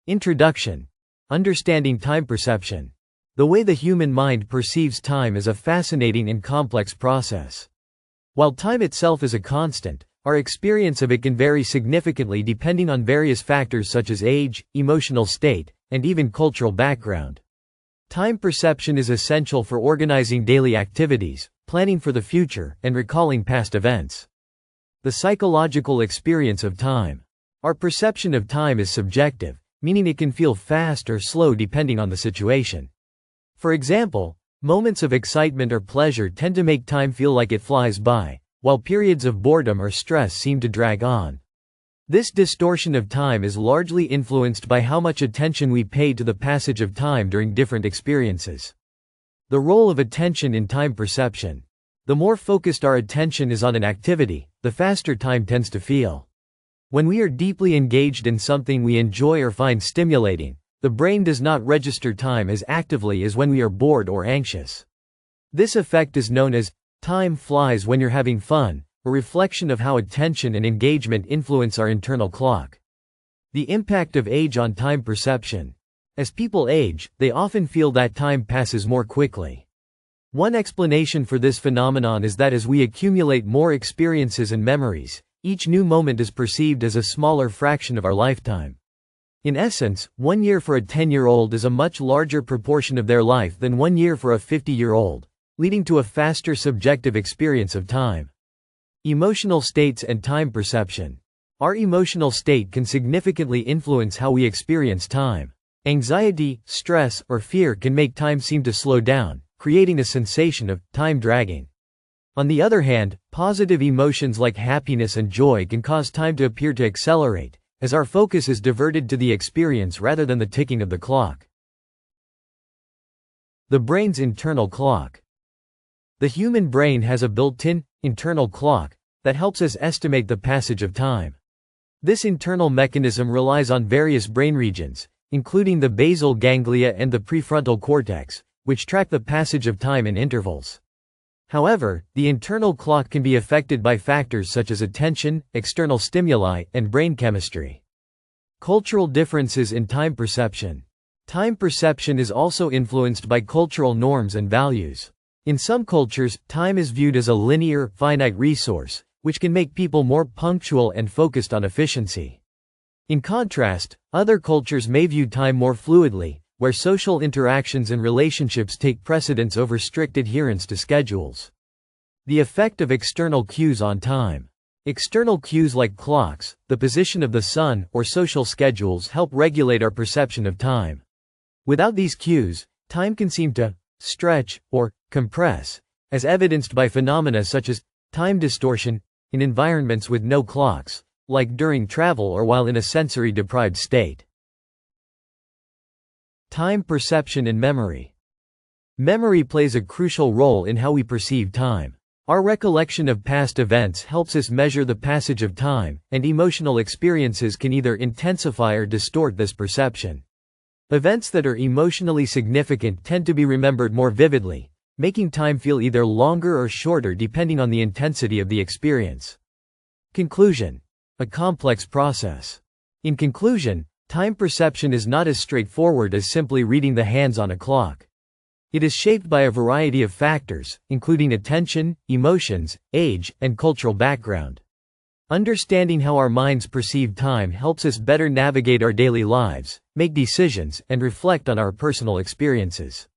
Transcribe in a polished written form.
Introduction. Understanding time perception. The way the human mind perceives time is a fascinating and complex process. While time itself is a constant, our experience of it can vary significantly depending on various factors such as age, emotional state, and even cultural background. Time perception is essential for organizing daily activities, planning for the future, and recalling past events. The psychological experience of time. Our perception of time is subjective, meaning it can feel fast or slow depending on the situation. For example, moments of excitement or pleasure tend to make time feel like it flies by, while periods of boredom or stress seem to drag on. This distortion of time is largely influenced by how much attention we pay to the passage of time during different experiences. The role of attention in time perception. The more focused our attention is on an activity, the faster time tends to feel. When we are deeply engaged in something we enjoy or find stimulating, the brain does not register time as actively as when we are bored or anxious. This effect is known as time flies when you're having fun, a reflection of how attention and engagement influence our internal clock. The impact of age on time perception. As people age, they often feel that time passes more quickly. One explanation for this phenomenon is that as we accumulate more experiences and memories, each new moment is perceived as a smaller fraction of our lifetime. In essence, 1 year for a 10-year-old is a much larger proportion of their life than 1 year for a 50-year-old, leading to a faster subjective experience of time. Emotional states and time perception. Our emotional state can significantly influence how we experience time. Anxiety, stress, or fear can make time seem to slow down, creating a sensation of time dragging. On the other hand, positive emotions like happiness and joy can cause time to appear to accelerate, as our focus is diverted to the experience rather than the ticking of the clock. The brain's internal clock. The human brain has a built-in, internal clock that helps us estimate the passage of time. This internal mechanism relies on various brain regions, including the basal ganglia and the prefrontal cortex, which track the passage of time in intervals. However, the internal clock can be affected by factors such as attention, external stimuli, and brain chemistry. Cultural differences in time perception. Time perception is also influenced by cultural norms and values. In some cultures, time is viewed as a linear, finite resource, which can make people more punctual and focused on efficiency. In contrast, other cultures may view time more fluidly, where social interactions and relationships take precedence over strict adherence to schedules. The effect of external cues on time. External cues like clocks, the position of the sun, or social schedules help regulate our perception of time. Without these cues, time can seem to stretch or compress, as evidenced by phenomena such as time distortion in environments with no clocks, like during travel or while in a sensory-deprived state. Time perception and memory. Memory plays a crucial role in how we perceive time. Our recollection of past events helps us measure the passage of time, and emotional experiences can either intensify or distort this perception. Events that are emotionally significant tend to be remembered more vividly, making time feel either longer or shorter depending on the intensity of the experience. Conclusion. A complex process. In conclusion, time perception is not as straightforward as simply reading the hands on a clock. It is shaped by a variety of factors, including attention, emotions, age, and cultural background. Understanding how our minds perceive time helps us better navigate our daily lives, make decisions, and reflect on our personal experiences.